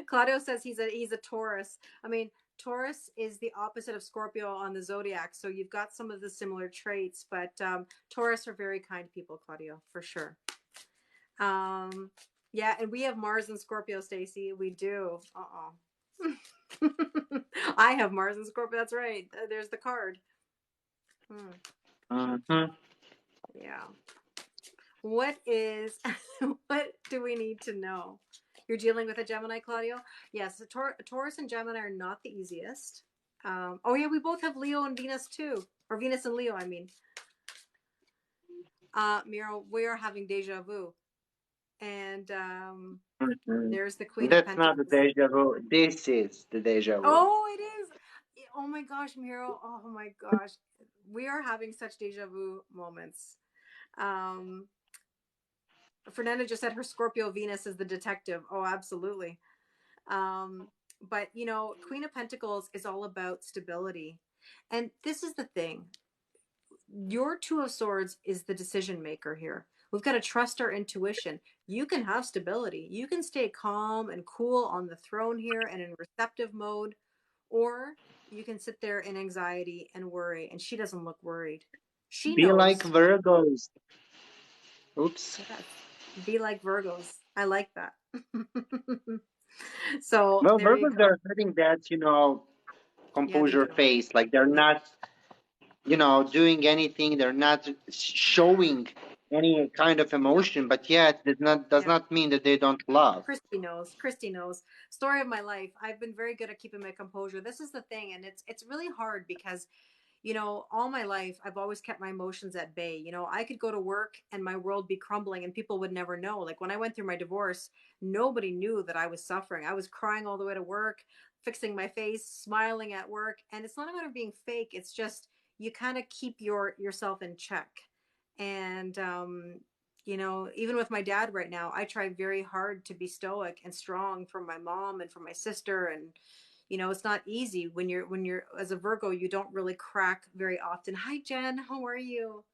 Claudio says he's a Taurus. I mean, Taurus is the opposite of Scorpio on the zodiac, so you've got some of the similar traits. But Taurus are very kind people, Claudio, for sure. Um, yeah, and we have Mars and Scorpio, Stacy. We do. I have Mars and Scorpio. That's right. There's the card. Hmm. Mm-hmm. Yeah. What is, what do we need to know? You're dealing with a Gemini, Claudio? Yes, Taurus and Gemini are not the easiest. Oh, yeah, we both have Leo and Venus too. Or Venus and Leo, I mean. Miro, we are having deja vu. And Mm-hmm. there's the Queen of That's not the Pentacles. deja vu. This is the deja vu. Oh, it is. Oh my gosh, Miro. Oh my gosh. We are having such deja vu moments. Um, Fernanda just said her Scorpio Venus is the detective. Oh, absolutely. But Queen of Pentacles is all about stability. And this is the thing. Your Two of Swords is the decision maker here. We've got to trust our intuition. You can have stability. You can stay calm and cool on the throne here and in receptive mode, or you can sit there in anxiety and worry. And she doesn't look worried. She Be like knows. Virgos. Oops. Yes. Be like Virgos. I like that. So Well, there you Virgos go. are having that, Yeah, they composure do. face. Like they're Yeah. not, doing anything. They're not showing any kind of Yeah. emotion, but yet does Yeah. not mean that they don't love. Christy knows. Christy knows. Story of my life. I've been very good at keeping my composure. This is the thing, and it's really hard because all my life I've always kept my emotions at bay. I could go to work and my world be crumbling and people would never know. Like when I went through my divorce, nobody knew that I was suffering. I was crying all the way to work, fixing my face, smiling at work, and it's not a matter of being fake. It's just you kind of keep yourself in check. And even with my dad right now, I try very hard to be stoic and strong for my mom and for my sister, and You know, it's not easy when you're as a Virgo, you don't really crack very often. Hi Jen, how are you?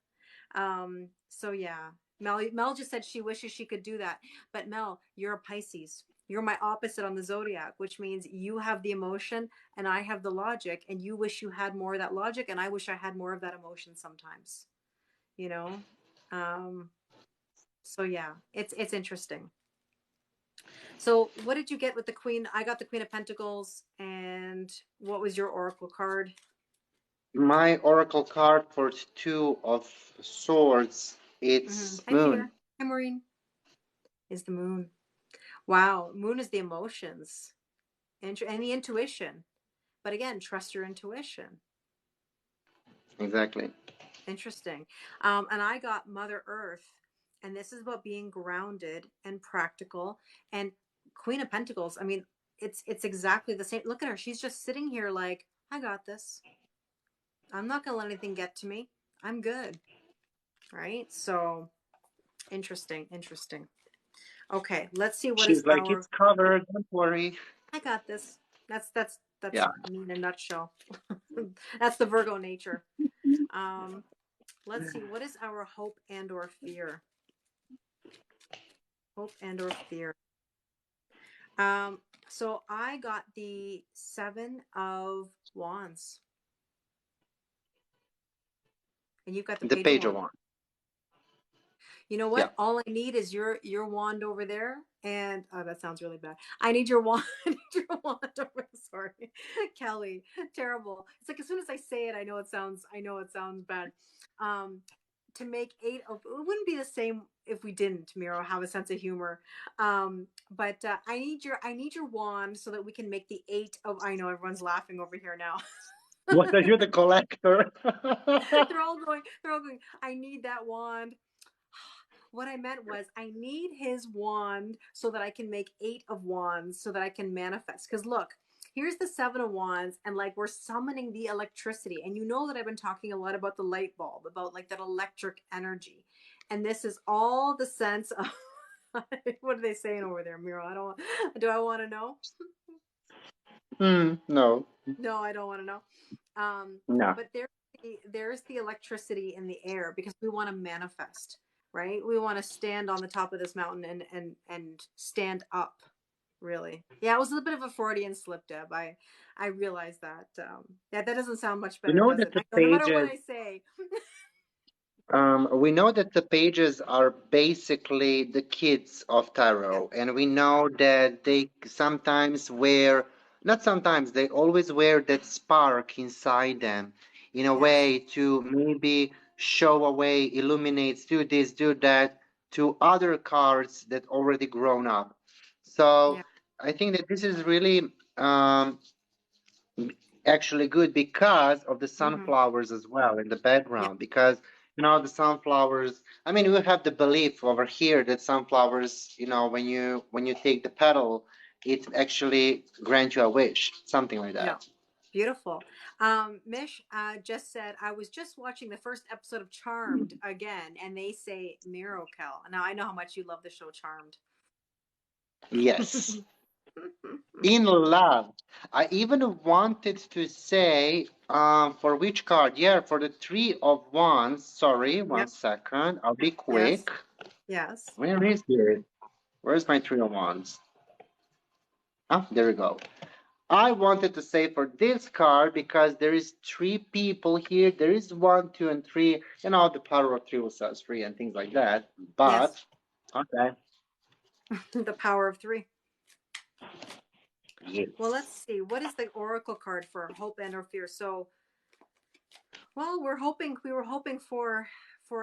So yeah, Mel just said she wishes she could do that. But Mel, you're a Pisces. You're my opposite on the zodiac, which means you have the emotion and I have the logic, and you wish you had more of that logic, and I wish I had more of that emotion sometimes. You know? Um, so yeah, it's interesting. So what did you get with the Queen? I got the Queen of Pentacles, and what was your Oracle card? My oracle card for two of swords, it's Hi moon. Peter. Hi Maureen. Is the moon. Wow, moon is the emotions and the intuition. But again, trust your intuition. Exactly. Interesting. And I got Mother Earth, and this is about being grounded and practical. And Queen of Pentacles, I mean, it's exactly the same. Look at her. She's just sitting here like, I got this. I'm not gonna let anything get to me. I'm good. Right? So interesting, interesting. Okay, let's see what is She's like, our it's covered, don't worry. I got this. That's Yeah. me in a nutshell. That's the Virgo nature. Um, let's see, what is our hope and or fear? Hope and or fear. Um, so I got the Seven of Wands, and you've got the The Page of page of Wands. wands. You know Yeah. what? All I need is your wand over there, and oh, that sounds really bad. I need your wand. I need your wand over. Sorry, Kelly. Terrible. It's like as soon as I say it, I know it sounds. I know it sounds bad. Um, to make eight of it wouldn't be the same if we didn't, Miro, have a sense of humor. But I need your wand so that we can make the eight of. I know everyone's laughing over here now. What are you, the collector? They're all going, I need that wand. What I meant was I need his wand so that I can make eight of wands so that I can manifest. Because look, here's the seven of wands, and like we're summoning the electricity. And you know that I've been talking a lot about the light bulb, about like that electric energy. And this is all the sense of what are they saying over there, Miro? I don't do I want to know? No. No, I don't want to know. Um, No. but there's the electricity in the air because we want to manifest, right? We want to stand on the top of this mountain and stand up. Really, yeah. It was a bit of a Freudian slip, Deb. I realized that. Yeah, that doesn't sound much You better, know does that it? the I know. No matter what pages, I say. we know that the pages are basically the kids of Yeah. tarot, and we know that they sometimes wear, not sometimes, they always wear that spark inside them in a Yes. way to maybe show a way, illuminates, do this, do that, to other cards that already grown up. So Yeah. I think that this is really actually good because of the Mm-hmm. sunflowers as well in the Yeah. background, because the sunflowers, I mean, we have the belief over here that sunflowers, when you take the petal, it actually grants you a wish, something like Yeah. that. Beautiful. Mish just said, I was just watching the first episode of Charmed again, and they say Miracle. Now, I know how much you love the show Charmed. Yes, in love. I even wanted to say, for which card? Yeah, for the three of wands. Sorry, one Yep. second, I'll be Yes. quick. Yes. Where is it? Where's my three of wands? Ah, there we go. I wanted to say for this card, because there is three people here. There is one, two, and three. The power of three will set us free and things like that. Yes. But okay, The power of three. Well, let's yes, see. What is the oracle card for hope and or fear? So, well, we were hoping for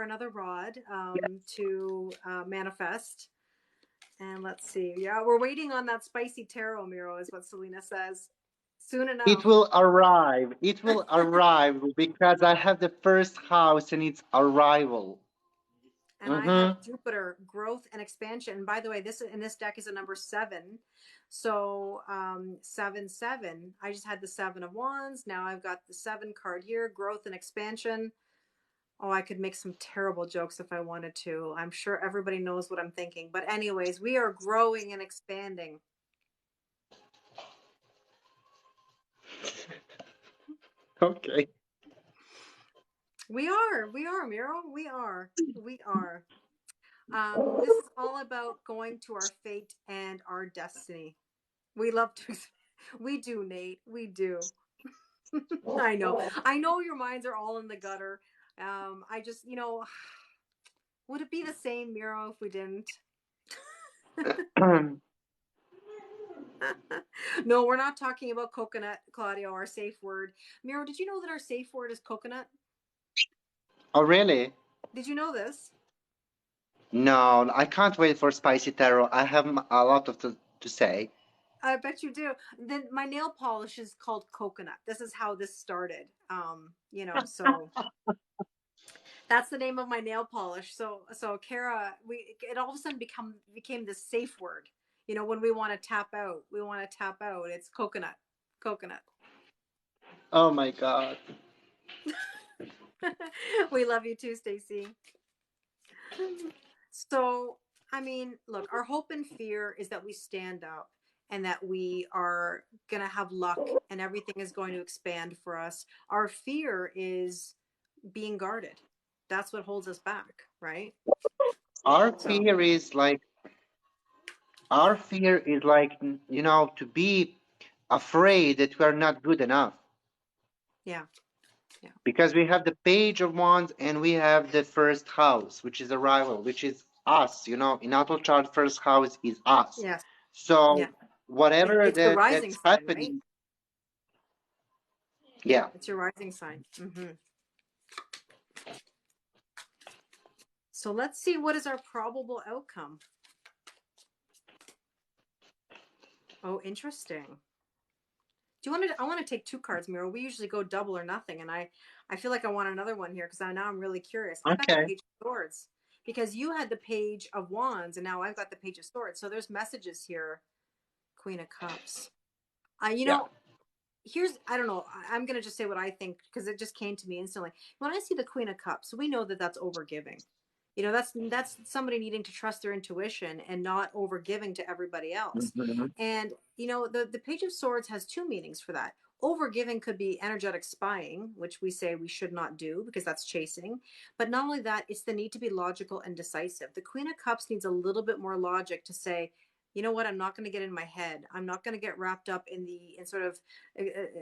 another rod to manifest. And let's see. Yeah, we're waiting on that spicy tarot, Miro, is what Selena says. Soon it enough. will arrive. It will arrive because I have the first house and its arrival. And I have Mm-hmm. Jupiter, growth and expansion. And by the way, this in this deck is a number seven. So 7 7. I just had the seven of wands. Now I've got the seven card here, growth and expansion. Oh, I could make some terrible jokes if I wanted to. I'm sure everybody knows what I'm thinking. But anyways, we are growing and expanding. Okay. We are, Miro. We are. This is all about going to our fate and our destiny. We love to, we do, Nate. We do. I know. I know your minds are all in the gutter. I just, would it be the same, Miro, if we didn't? No, we're not talking about coconut, Claudio, our safe word. Miro, did you know that our safe word is coconut? Oh, really? Did you know this? No, I can't wait for spicy taro. I have a lot to say. I bet you do. Then my nail polish is called coconut. This is how this started. So that's the name of my nail polish. So Kara, it all of a sudden became this safe word. When we want to tap out, It's coconut, coconut. Oh my God. We love you too, Stacy. So, I mean, look, our hope and fear is that we stand up and that we are going to have luck and everything is going to expand for us. Our fear is being guarded. That's what holds us back, right? Our So, fear is like our fear is like to be afraid that we are not good enough. yeah, yeah. Because we have the page of wands and we have the first house, which is arrival, which is us. In natal chart, first house is us. Yes. So Yeah. whatever It's the rising that's sign, right? happening, Yeah, yeah. it's your rising sign. So let's see, what is our probable outcome? Oh, interesting. Do you want to? I want to take two cards, Miro. We usually go double or nothing, and I feel like I want another one here because now I'm really curious. I got the Okay. page of swords because you had the page of wands, and now I've got the page of swords. So there's messages here. Queen of Cups. You Yeah. know, here's I don't know. I'm gonna just say what I think because it just came to me instantly. When I see the Queen of Cups, we know that that's overgiving. That's somebody needing to trust their intuition and not overgiving to everybody else. Mhm. And the Page of Swords has two meanings for that. Overgiving could be energetic spying, which we say we should not do because that's chasing. But not only that, it's the need to be logical and decisive. The Queen of Cups needs a little bit more logic to say, you know what, I'm not going to get in my head. I'm not going to get wrapped up in sort of,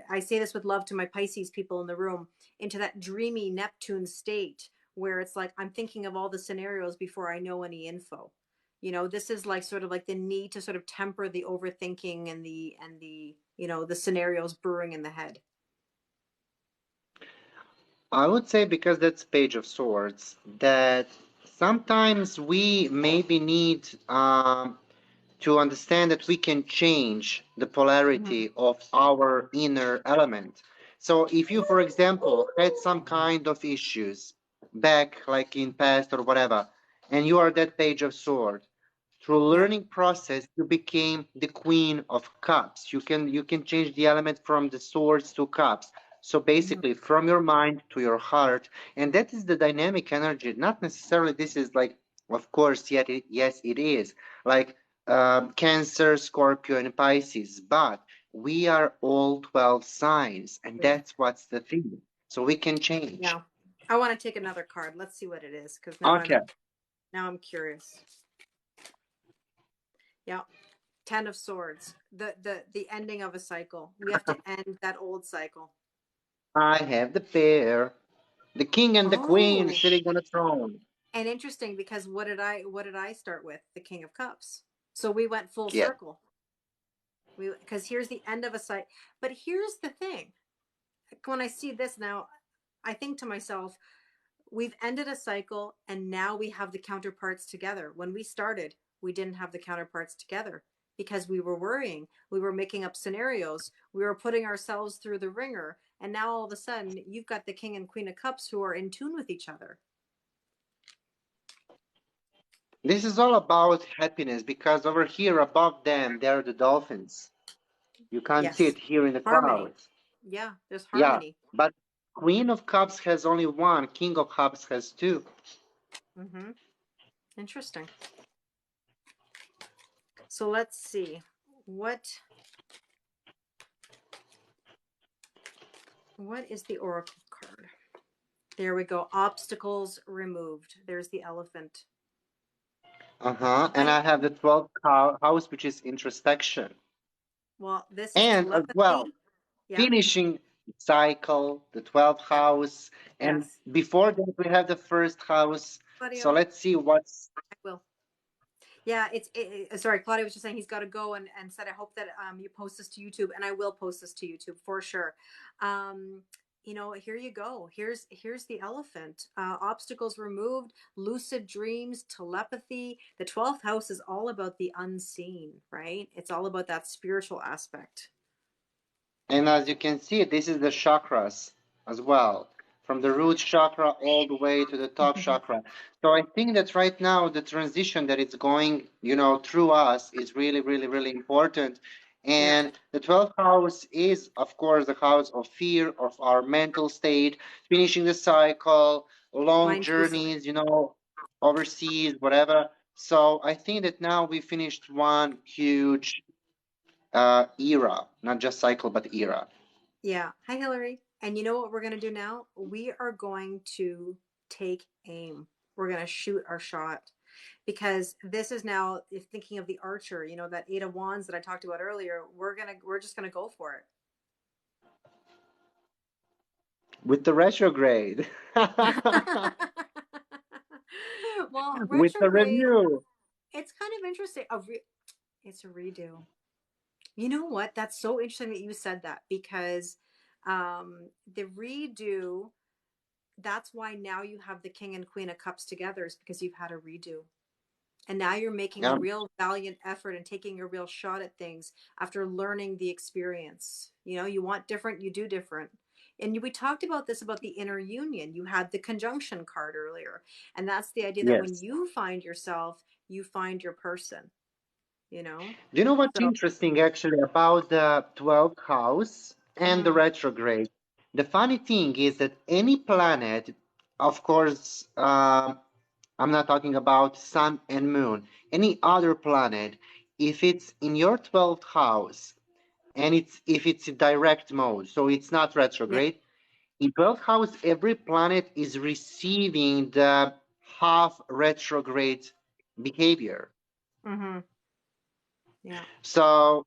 I say this with love to my Pisces people in the room, into that dreamy Neptune state where it's like I'm thinking of all the scenarios before I know any info. This is like sort of like the need to sort of temper the overthinking and the scenarios brewing in the head. I would say because that's Page of Swords, that sometimes we maybe need to understand that we can change the Mm-hmm. polarity of our inner element. So if you, for example, had some kind of issues back like in past or whatever, and you are that Page of Sword, through Yeah. learning process you became the Queen of Cups. You can change the element from the swords to cups. So Mm-hmm. basically from your mind to your heart, and that is the dynamic energy. Not necessarily this is like, of course, yet yes it is like Cancer, Scorpio, and Pisces, but we are all 12 signs, and Yeah. that's what's the thing. So we can change. Yeah. I want to take another card. Let's see what it is because now I'm Okay. now I'm curious. Yeah. Ten of Swords. The ending of a cycle. We have to end that old cycle. I have the pair, the king and the queen Oh, sitting on a throne. and interesting because what did I start with? The King of Cups. So we went full Yeah. circle. Because here's the end of a cycle. But here's the thing. When I see this now, I think to myself, we've ended a cycle and now we have the counterparts together. When we started, we didn't have the counterparts together because we were worrying. We were making up scenarios. We were putting ourselves through the ringer. And now all of a sudden, you've got the King and Queen of Cups who are in tune with each other. This is all about happiness because over here above them, there are the dolphins. You can't see Yes. it here in the Harmony. clouds. Yeah, there's Yeah. harmony. But Queen of Cups has only one, King of Cups has two. Mm-hmm. Interesting. So let's see. What What is the oracle card? There we go. Obstacles removed. There's the elephant. Uh-huh. And I I have the 12th house, which is introspection. well, this is And as well, telepathy. Yeah. finishing cycle, the 12th house. And Yes. before that, we have the first house. So Claudio, let's see what's I will. Yeah, sorry, Claudia was just saying he's got to go and said I hope that you post this to YouTube, and I will post this to YouTube for sure. Um, here you go. Here's the elephant. Obstacles removed, lucid dreams, telepathy. The 12th house is all about the unseen, right? It's all about that spiritual aspect. And as you can see, this is the chakras as well, from the root chakra all the way to the top chakra. So I think that right now the transition that it's going, through us is really, really, really important. Yeah, And the 12th house is, of course, the house of fear, of our mental state, finishing the cycle, long mine too. journeys, overseas, whatever. So I think that now we finished one huge era, not just cycle, but era. Yeah. Hi, Hillary. And you know what we're going to do now? We are going to take aim. We're going to shoot our shot because this is now, if thinking of the archer, that 8 of wands that I talked about earlier, we're just going to go for With the retrograde, it. Well, with the retrograde, review. it's kind of interesting. It's a redo. You know what? That's so interesting that you said that because the redo, that's why now you have the king and queen of cups together is because you've had a redo. And now you're making a Yeah. real valiant effort and taking a real shot at things after learning the experience. You want different, you do different. And we talked about this about the inner union. You had the conjunction card earlier. And that's the idea that when Yes. you find yourself, you find your person, you know? Do you know what's So, interesting actually about the 12th house and the mm, retrograde? The funny thing is that any planet, of course, I'm not talking about sun and moon, any other planet, if it's in your 12th house and if it's in direct mode, so it's not yeah. retrograde, in 12th house, every planet is receiving the half retrograde behavior. Hmm. Yeah. So,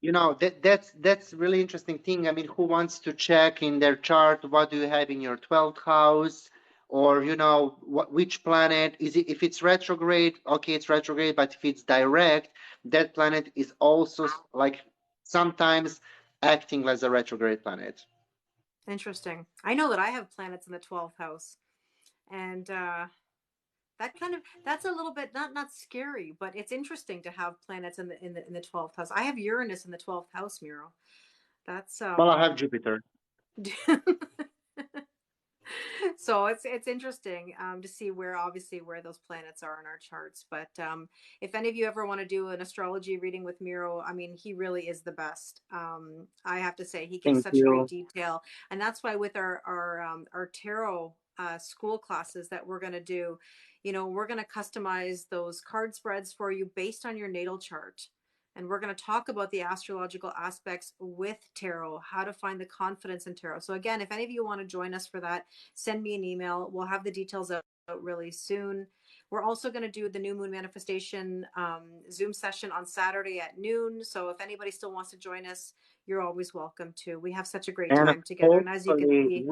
that's really interesting thing. I mean, who wants to check in their chart what do you have in your 12th house? Or, which planet is it? If it's retrograde, okay, it's retrograde, but if it's direct, that planet is also like sometimes acting as a retrograde planet. Interesting. I know that I have planets in the 12th house. And that's a little bit not scary, but it's interesting to have planets in the 12th house. I have Uranus in the 12th house, Miro. That's Well, I have Jupiter. so it's interesting to see where obviously where those planets are in our charts. But if any of you ever want to do an astrology reading with Miro, I mean, he really is the best. I have to say, he gives Thank such great you. detail, and that's why with our tarot school classes that we're going to do, we're going to customize those card spreads for you based on your natal chart. And we're going to talk about the astrological aspects with tarot, how to find the confidence in tarot. So, again, if any of you want to join us for that, send me an email. We'll have the details out really soon. We're also going to do the new moon manifestation Zoom session on Saturday at noon. So, if anybody still wants to join us, you're always welcome to. We have such a great And time together. And as you can hopefully see,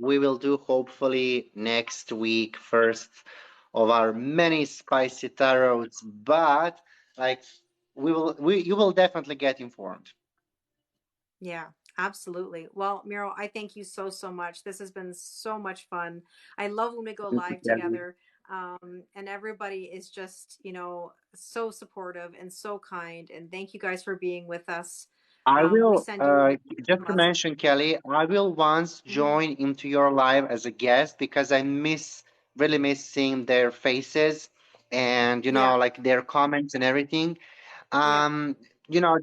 we will do hopefully next week first of our many spicy tarots, but like you will definitely get informed. yeah, absolutely. Well, Miro, I thank you so, so much. This has been so much fun. I love when we go Thank you, live Kelly. together. And everybody is just, so supportive and so kind. And thank you guys for being with us. I We will send you just to lots of. mention, Kelly, I will once Mhm. join into your live as a guest because I really miss seeing their faces and Yeah, like their comments and everything. yeah. Um,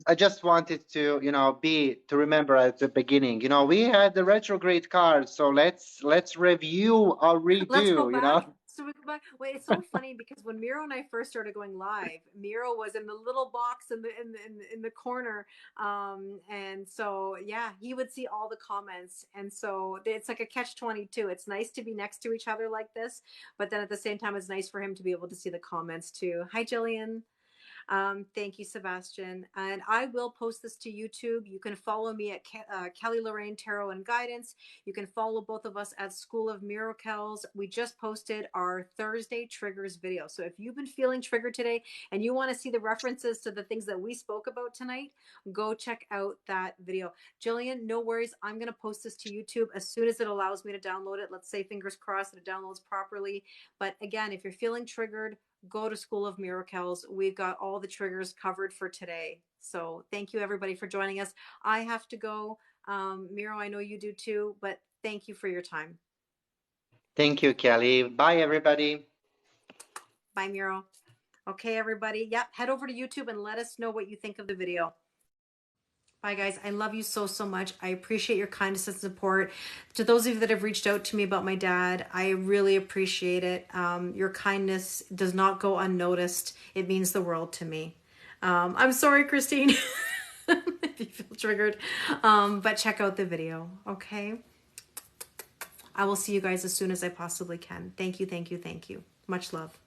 I just wanted to, to remember at the beginning, we had the retrograde card, so let's review our Let's go redo, back. So we go back. Wait, it's so funny because when Miro and I first started going live, Miro was in the little box in the corner, and so yeah, he would see all the comments, and so it's like a catch-22. It's nice to be next to each other like this, but then at the same time, it's nice for him to be able to see the comments too. Hi, Jillian. Thank you, Sebastian. And I will post this to YouTube. You can follow me at Kelly Lorraine Tarot and Guidance. You can follow both of us at School of Miracles. We just posted our Thursday triggers video. So if you've been feeling triggered today and you want to see the references to the things that we spoke about tonight, go check out that video. Jillian, no worries. I'm going to post this to YouTube as soon as it allows me to download it. Let's say fingers crossed that it downloads properly. But again, if you're feeling triggered, go to School of Miracles. We've got all the triggers covered for today. So thank you everybody for joining us. I have to go. Miro, I know you do too, but thank you for your time. Thank you, Kelly. Bye, everybody. Bye, Miro. Okay, everybody. Yep, head over to YouTube and let us know what you think of the video. Bye, guys. I love you so, so much. I appreciate your kindness and support. To those of you that have reached out to me about my dad, I really appreciate it. Your kindness does not go unnoticed. It means the world to me. I'm sorry, Christine, if you feel triggered, but check out the video, okay? I will see you guys as soon as I possibly can. Thank you, thank you, thank you. Much love.